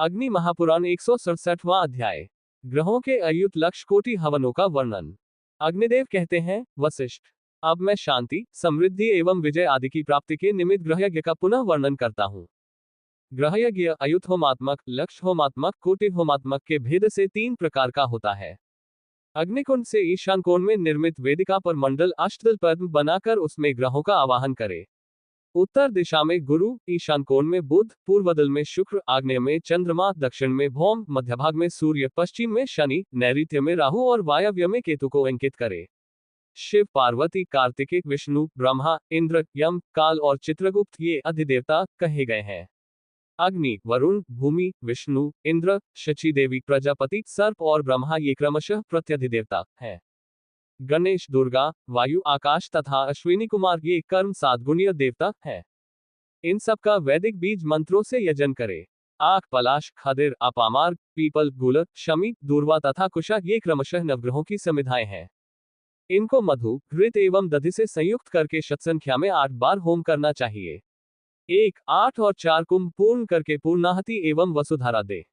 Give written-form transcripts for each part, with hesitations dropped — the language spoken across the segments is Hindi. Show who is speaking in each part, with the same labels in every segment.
Speaker 1: अग्नि महापुराण 167वां अध्याय। ग्रहों के अयुत लक्ष कोटि हवनों का वर्णन। अग्निदेव कहते हैं, वशिष्ठ, अब मैं शांति, समृद्धि एवं विजय आदि की प्राप्ति के निमित्त ग्रहयज्ञ का पुनः वर्णन करता हूँ। ग्रहयज्ञ अयुत होमात्मक, लक्ष्य होमात्मक, कोटि होमात्मक के भेद से 3 प्रकार का होता है। अग्निकुंड से ईशान कोण में निर्मित वेदिका पर मंडल अष्टदल पद्म बनाकर उसमें ग्रहों का आवाहन करे। उत्तर दिशा में गुरु, ईशान कोण में बुध, पूर्वदल में शुक्र, आग्नेय में चंद्रमा, दक्षिण में भौम, मध्य भाग में सूर्य, पश्चिम में शनि, नैऋत्य में राहु और वायव्य में केतु को अंकित करे। शिव, पार्वती, कार्तिकेय, विष्णु, ब्रह्मा, इंद्र, यम, काल और चित्रगुप्त ये अधिदेवता कहे गए हैं। अग्नि, वरुण, भूमि, विष्णु, इंद्र, शची देवी, प्रजापति, सर्प और ब्रह्मा ये क्रमशः प्रत्यधिदेवता हैं। गणेश, दुर्गा, वायु, आकाश तथा अश्विनी कुमार ये कर्म सातगुणीय देवता हैं। इन सब का वैदिक बीज मंत्रों से यजन करे। आक, पलाश, खदिर, अपामार्ग, पीपल, गुल, शमी, दूर्वा तथा कुशा ये क्रमशः नवग्रहों की समिधाएं हैं। इनको मधु, घृत एवं दधि से संयुक्त करके शतसंख्या में 8 बार होम करना चाहिए। 1, 8 और 4 कुंभ पूर्ण करके पूर्णाहति एवं वसुधारा दे।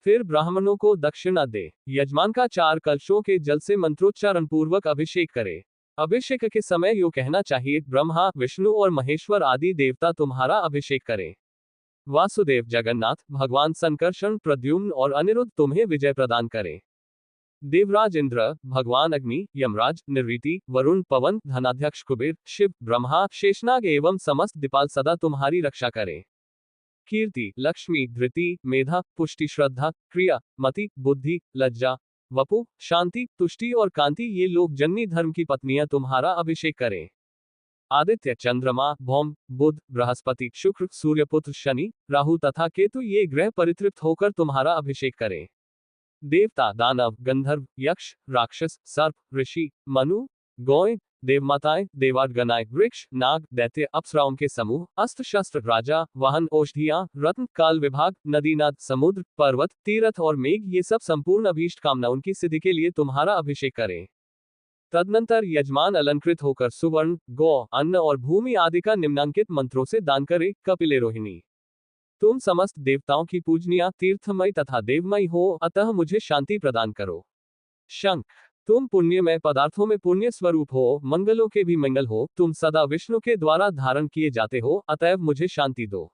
Speaker 1: फिर ब्राह्मणों को दक्षिणा दे। यजमान का 4 कलशों के जल से मंत्रोच्चारण पूर्वक अभिषेक करे। अभिषेक के समय यूं कहना चाहिए, ब्रह्मा, विष्णु और महेश्वर आदि देवता तुम्हारा अभिषेक करें। वासुदेव, जगन्नाथ, भगवान संकर्षण, प्रद्युम्न और अनिरुद्ध तुम्हें विजय प्रदान करें। देवराज इंद्र, भगवान अग्नि, यमराज, निर्ऋति, वरुण, पवन, धनाध्यक्ष कुबेर, शिव, ब्रह्मा, शेषनाग एवं समस्त दिपाल सदा तुम्हारी रक्षा करें। कीर्ति, लक्ष्मी, धृति, मेधा, पुष्टि, श्रद्धा, क्रिया, मति, बुद्धि, लज्जा, वपु, शांति, तुष्टि और कांति ये लोक जननी धर्म की पत्नियां तुम्हारा अभिषेक करें। आदित्य, चंद्रमा, भौम, बुध, बृहस्पति, शुक्र, सूर्यपुत्र, शनि, राहु तथा केतु ये ग्रह परितृप्त होकर तुम्हारा अभिषेक करें। देवता, दानव, गंधर्व, यक्ष, राक्षस, सर्प, ऋषि, मनु, गौएं, देवमाताएं, देवागणाएं, वृक्ष, नाग, दैत्य, अप्सराओं के समूह, अस्त्र शस्त्र, राजा, वाहन, औषधियां, रत्न, काल विभाग, नदी नाद, समुद्र, पर्वत, तीर्थ और मेघ ये सब संपूर्ण अभीष्ट कामनाओं की सिद्धि के लिए तुम्हारा अभिषेक करें। तदनंतर यजमान अलंकृत होकर सुवर्ण, गौ, अन्न और भूमि आदि का निम्नांकित मंत्रों से दान करे। कपिले रोहिणी, तुम समस्त देवताओं की पूजनीय, तीर्थमय तथा देवमय हो, अतः मुझे शांति प्रदान करो। शंख, तुम पुण्यमय पदार्थों में पुण्य स्वरूप हो, मंगलों के भी मंगल हो, तुम सदा विष्णु के द्वारा धारण किए जाते हो, अतएव मुझे शांति दो।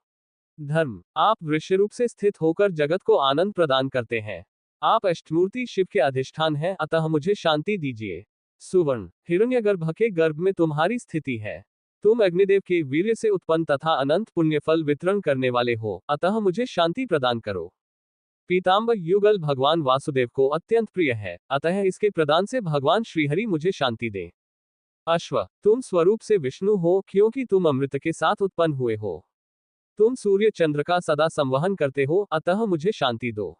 Speaker 1: धर्म, आप वृक्ष रूप से स्थित होकर जगत को आनंद प्रदान करते हैं। आप अष्टमूर्ति शिव के अधिष्ठान हैं, अतः मुझे शांति दीजिए। सुवर्ण, हिरण्यगर्भ के गर्भ में तुम्हारी स्थिति है। तुम अग्निदेव के वीर्य से उत्पन्न तथा अनंत पुण्य फल वितरण करने वाले हो, अतः मुझे शांति प्रदान करो। पीतांबर युगल भगवान वासुदेव को अत्यंत प्रिय है, अतः इसके प्रदान से भगवान श्रीहरि मुझे शांति दे। अश्व, तुम स्वरूप से विष्णु हो, क्योंकि तुम अमृत के साथ उत्पन्न हुए हो। तुम सूर्य चंद्र का सदा संवहन करते हो, अतः मुझे शांति दो।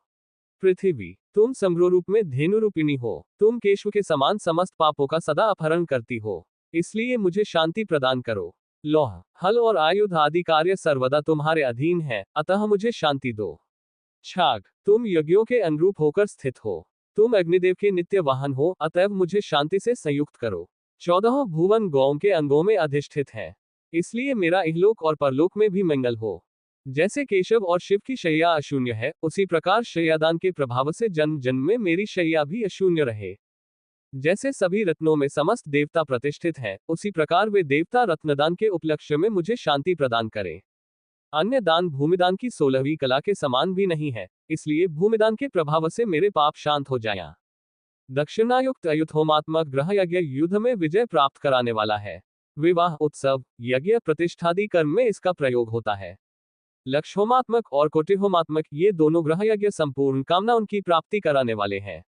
Speaker 1: पृथ्वी, तुम समरूप में धेनु रूपिणी हो, तुम केशव के समान समस्त पापों का सदा अपहरण करती हो, इसलिए मुझे शांति प्रदान करो। लौह, हल और आयुध आदि कार्य सर्वदा तुम्हारे अधीन है, अतः मुझे शांति दो। छाग, तुम यज्ञों के अनुरूप होकर स्थित हो, तुम अग्निदेव के नित्य वाहन हो, अतएव मुझे शांति से संयुक्त करो। 14 भुवन गौओं के अंगों में अधिष्ठित है, इसलिए मेरा इहलोक और परलोक में भी मंगल हो। जैसे केशव और शिव की शैया अशून्य है, उसी प्रकार शैयादान के प्रभाव से जन्म जन्म में मेरी शैया भी अशून्य रहे। जैसे सभी रत्नों में समस्त देवता प्रतिष्ठित हैं, उसी प्रकार वे देवता रत्नदान के उपलक्ष्य में मुझे शांति प्रदान करें। अन्य दान भूमिदान की 16वीं कला के समान भी नहीं है, इसलिए भूमिदान के प्रभाव से मेरे पाप शांत हो जाएं। दक्षिणायुक्त अयुत होमात्मक ग्रह यज्ञ युद्ध में विजय प्राप्त कराने वाला है। विवाह, उत्सव, यज्ञ प्रतिष्ठादि कर्म में इसका प्रयोग होता है। लक्ष्य होमात्मक और कोटि होमात्मक ये दोनों ग्रह यज्ञ संपूर्ण कामनाओं की प्राप्ति कराने वाले हैं।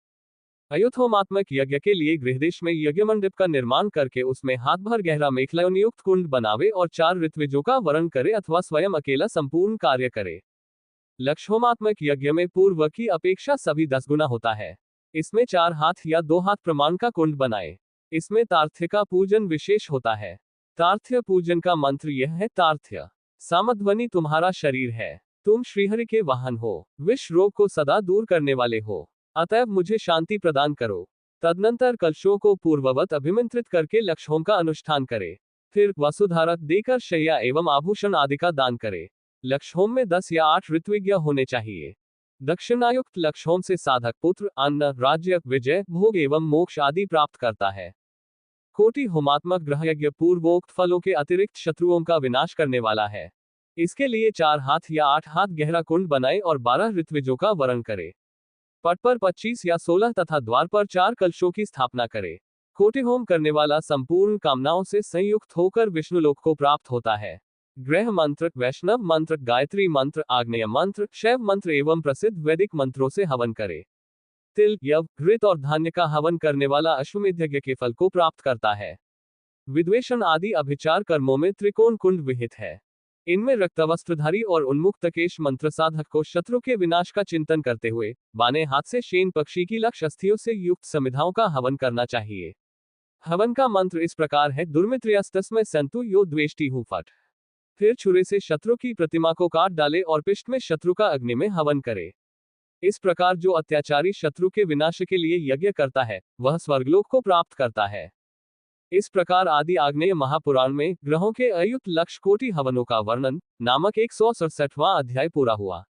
Speaker 1: अयुत होमात्मक यज्ञ के लिए गृहदेश में यज्ञ मंडप का निर्माण करके उसमें हाथ भर गहरा मेखलाओं युक्त कुंड बनावे और 4 ऋत्विजों का वरण करे अथवा स्वयं अकेला संपूर्ण कार्य करे। लक्ष्य होमात्मक यज्ञ में पूर्व की अपेक्षा सभी 10 गुना होता है। इसमें 4 हाथ या 2 हाथ प्रमाण का कुंड बनाए। इसमें तार्थ्य का पूजन विशेष होता है। तार्थ्य पूजन का मंत्र यह है, तार्थ्य सामध्वनि तुम्हारा शरीर है, तुम श्रीहरि के वाहन हो, विष रोग को सदा दूर करने वाले हो, अतएव मुझे शांति प्रदान करो। तदनंतर कलशों को पूर्ववत अभिमंत्रित करके लक्ष्य होम का अनुष्ठान करे। फिर वसुधारा देकर शैया एवं आभूषण आदि का दान करे। लक्ष्य होम में 10 या 8 ऋत्विज्ञ होने चाहिए। दक्षिणायुक्त लक्षहोम से साधक पुत्र, अन्न, राज्य, विजय, भोग एवं मोक्ष आदि प्राप्त करता है। कोटि होमात्मक ग्रह यज्ञ पूर्वोक्त फलों के अतिरिक्त शत्रुओं का विनाश करने वाला है। इसके लिए 4 हाथ या 8 हाथ गहरा कुंड बनाए और 12 ऋत्विजों का वरण करे। पट पर 25 या 16 तथा द्वार पर 4 कलशों की स्थापना करे। कोटि होम करने वाला संपूर्ण कामनाओं से संयुक्त होकर विष्णुलोक को प्राप्त होता है। ग्रह मंत्र, वैष्णव मंत्र, गायत्री मंत्र, आग्नेय मंत्र, शैव मंत्र एवं प्रसिद्ध वैदिक मंत्रों से हवन करे। तिल, यव, घृत और धान्य का हवन करने वाला अश्वमेध यज्ञ के फल को प्राप्त करता है। विद्वेषण आदि अभिचार कर्मों में त्रिकोण कुंड विहित है। इनमें रक्तवस्त्रधारी और उन्मुक्तकेश मंत्र साधक को शत्रु के विनाश का चिंतन करते हुए बाने हाथ से शेन पक्षी की लक्ष्य अस्थियों से युक्त समिधाओं का हवन करना चाहिए। हवन का मंत्र इस प्रकार है: दुर्मित्रयस्तस्मै संतु यो द्वेष्टि हूं फट। फिर छुरे से शत्रु की प्रतिमा को काट डाले और पिष्ट में शत्रु का अग्नि में हवन करे। इस प्रकार जो अत्याचारी शत्रु के विनाश के लिए यज्ञ करता है वह स्वर्गलोक को प्राप्त करता है। इस प्रकार आदि आग्नेय महापुराण में ग्रहों के अयुत लक्ष कोटि हवनों का वर्णन नामक 167वां अध्याय पूरा हुआ।